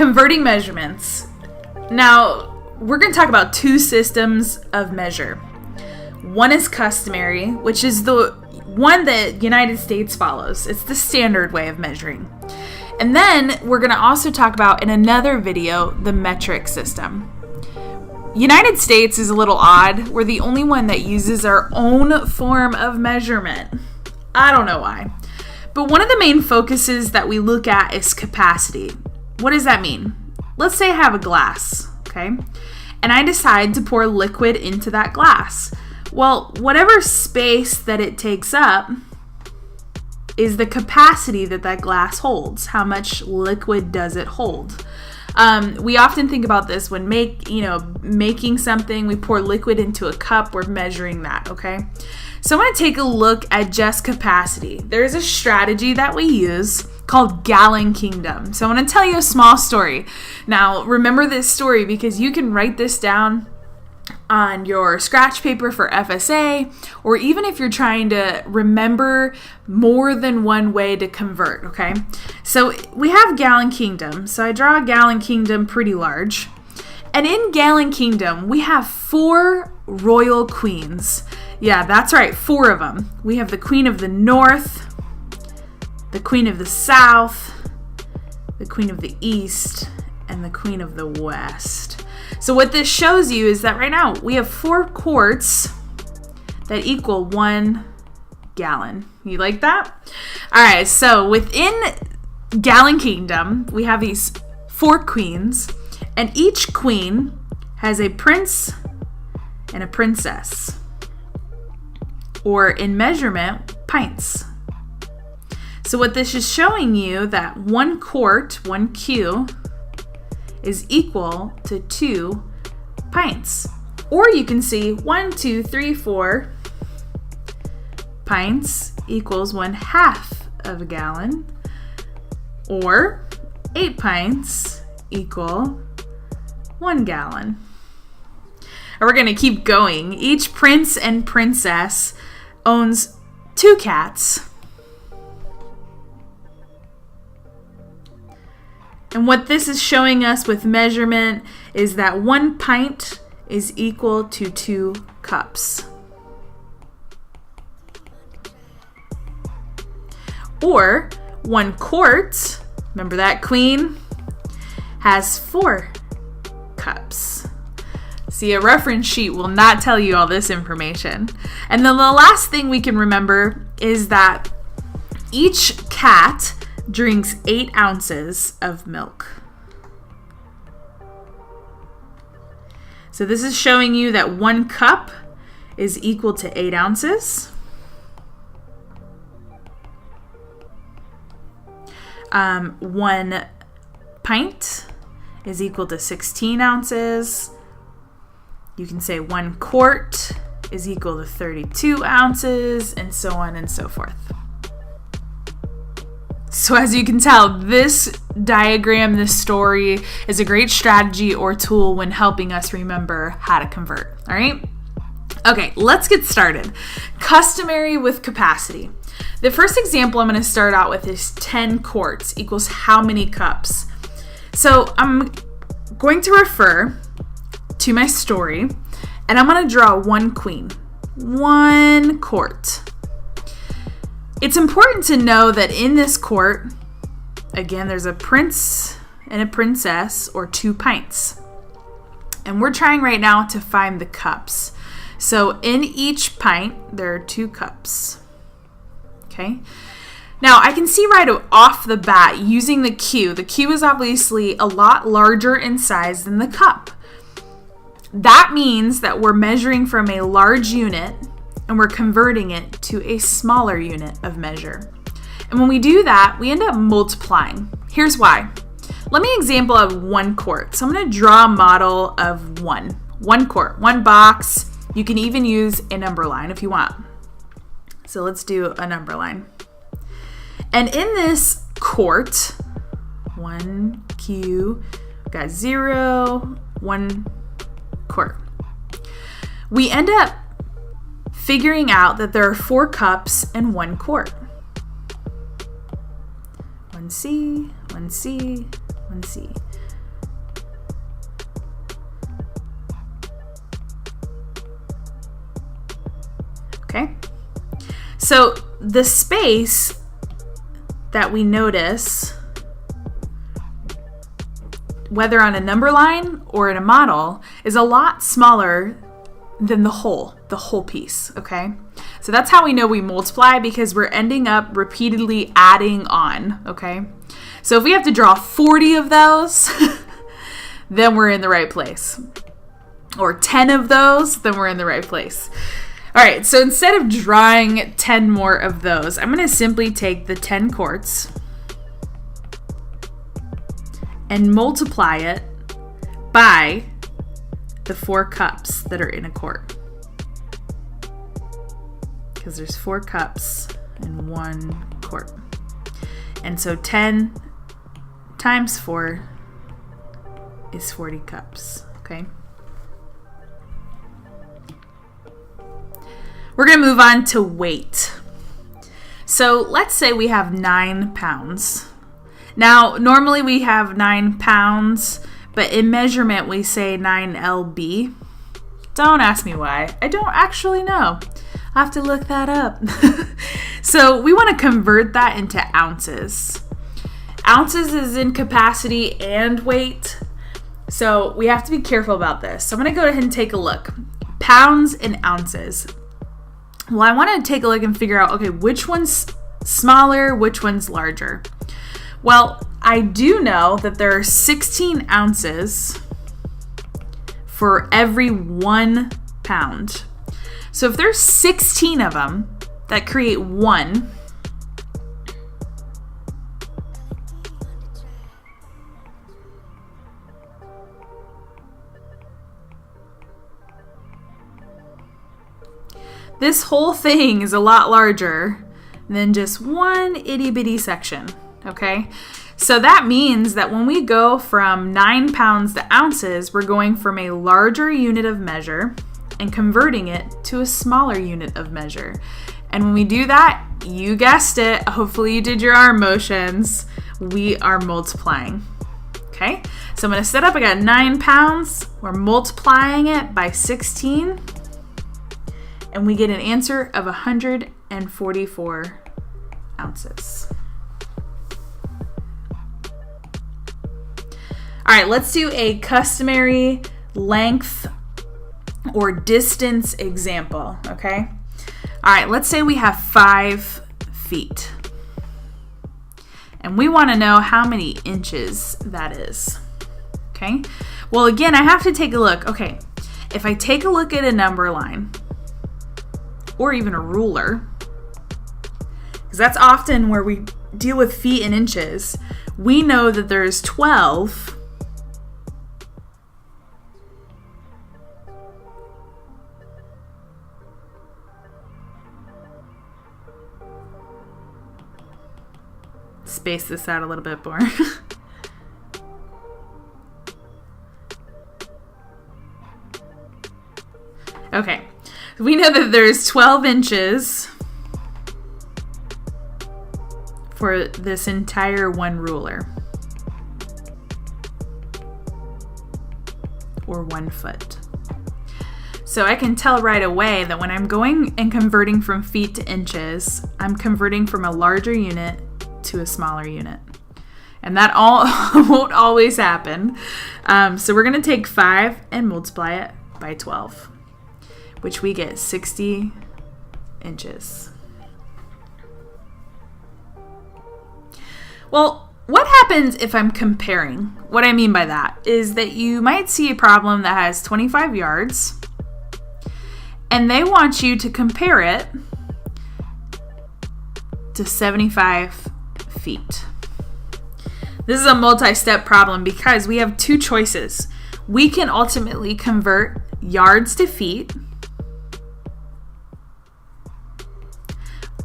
converting measurements. Now, we're going to talk about two systems of measure. One is customary, which is the one that United States follows. It's the standard way of measuring. And then we're going to also talk about in another video, the metric system. United States is a little odd. We're the only one that uses our own form of measurement. I don't know why. But one of the main focuses that we look at is capacity. What does that mean? Let's say I have a glass, okay? And I decide to pour liquid into that glass. Well, whatever space that it takes up is the capacity that that glass holds. How much liquid does it hold? We often think about this when making something. We pour liquid into a cup. We're measuring that, okay? So I want to take a look at just capacity. There's a strategy that we use called Gallon Kingdom. So I want to tell you a small story. Now, remember this story because you can write this down on your scratch paper for FSA, or even if you're trying to remember more than one way to convert, okay? So we have Gallon Kingdom. So I draw a Gallon Kingdom pretty large. And in Gallon Kingdom, we have 4 royal queens. Yeah, that's right, 4 of them. We have the Queen of the North, the Queen of the South, the Queen of the East, and the Queen of the West. So what this shows you is that right now we have 4 quarts that equal 1 gallon. You like that? All right, so within Gallon Kingdom, we have these 4 queens, and each queen has a prince and a princess, or in measurement, pints. So what this is showing you that 1 quart, 1 Q, is equal to 2 pints. Or you can see 1, 2, 3, 4 pints equals 1/2 of a gallon, or 8 pints equal 1 gallon. And we're going to keep going. Each prince and princess owns 2 cats. And what this is showing us with measurement is that 1 pint is equal to 2 cups. Or 1 quart, remember that queen, has 4 cups. See, a reference sheet will not tell you all this information. And then the last thing we can remember is that each cat drinks 8 ounces of milk. So this is showing you that 1 cup is equal to 8 ounces. 1 pint is equal to 16 ounces. You can say 1 quart is equal to 32 ounces, and so on and so forth. So as you can tell, this diagram, this story, is a great strategy or tool when helping us remember how to convert, all right? Okay, let's get started. Customary with capacity. The first example I'm going to start out with is 10 quarts equals how many cups? So I'm going to refer to my story, and I'm going to draw 1 queen, 1 quart. It's important to know that in this quart, again, there's a prince and a princess, or 2 pints. And we're trying right now to find the cups. So in each pint, there are 2 cups. Okay? Now, I can see right off the bat using the Q. The Q is obviously a lot larger in size than the cup. That means that we're measuring from a large unit and we're converting it to a smaller unit of measure. And when we do that, we end up multiplying. Here's why. Let me example of 1 quart. So I'm going to draw a model of 1 quart, 1 box. You can even use a number line if you want. So let's do a number line. And in this quart, 1 Q, got 0, 1 quart. We end up figuring out that there are 4 cups and 1 quart. 1C, 1C, 1C. Okay? So the space that we notice, whether on a number line or in a model, is a lot smaller than the whole piece, okay? So that's how we know we multiply, because we're ending up repeatedly adding on, okay? So if we have to draw 40 of those, then we're in the right place. Or 10 of those, then we're in the right place. All right, so instead of drawing 10 more of those, I'm going to simply take the 10 quarts and multiply it by the 4 cups that are in a quart. Because there's 4 cups in 1 quart. And so 10 times 4 is 40 cups, okay? We're going to move on to weight. So let's say we have 9 pounds. Now, normally we have 9 pounds, but in measurement we say 9 lb. Don't ask me why. I don't actually know. I'll have to look that up. So we want to convert that into ounces. Ounces is in capacity and weight. So we have to be careful about this. So I'm going to go ahead and take a look. Pounds and ounces. Well, I want to take a look and figure out, okay, which one's smaller, which one's larger. Well, I do know that there are 16 ounces for every 1 pound. So if there's 16 of them that create 1, this whole thing is a lot larger than just one itty bitty section, okay? So that means that when we go from 9 pounds to ounces, we're going from a larger unit of measure and converting it to a smaller unit of measure. And when we do that, you guessed it, hopefully you did your arm motions, we are multiplying, okay? So I'm gonna set up, I got 9 pounds, we're multiplying it by 16, and we get an answer of 144 ounces. All right, let's do a customary length or distance example, okay? All right, let's say we have 5 feet. And we want to know how many inches that is, okay? Well, again, I have to take a look. Okay, if I take a look at a number line, or even a ruler, because that's often where we deal with feet and inches, we know that there's 12 space this out a little bit more. Okay, we know that there's 12 inches for this entire 1 ruler, or 1 foot. So I can tell right away that when I'm going and converting from feet to inches, I'm converting from a larger unit to a smaller unit. And that all won't always happen. So we're going to take 5 and multiply it by 12, which we get 60 inches. Well, what happens if I'm comparing? What I mean by that is that you might see a problem that has 25 yards, and they want you to compare it to 75 feet. This is a multi-step problem because we have 2 choices. We can ultimately convert yards to feet,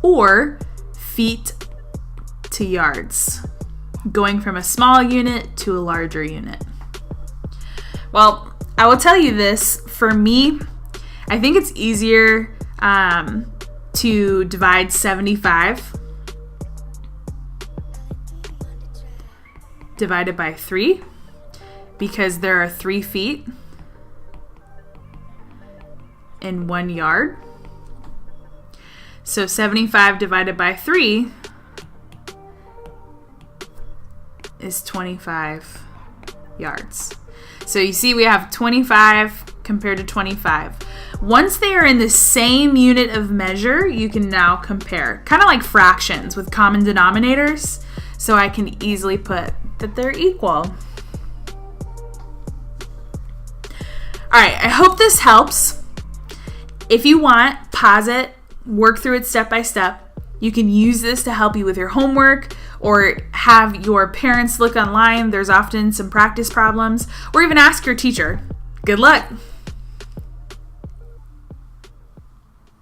or feet to yards, going from a small unit to a larger unit. Well, I will tell you this, for me, I think it's easier to divide 75 divided by 3, because there are 3 feet in 1 yard. So 75 divided by 3 is 25 yards. So you see we have 25 compared to 25. Once they are in the same unit of measure, you can now compare. Kind of like fractions with common denominators. So I can easily put that they're equal. All right, I hope this helps. If you want, pause it, work through it step by step. You can use this to help you with your homework or have your parents look online. There's often some practice problems, or even ask your teacher. Good luck.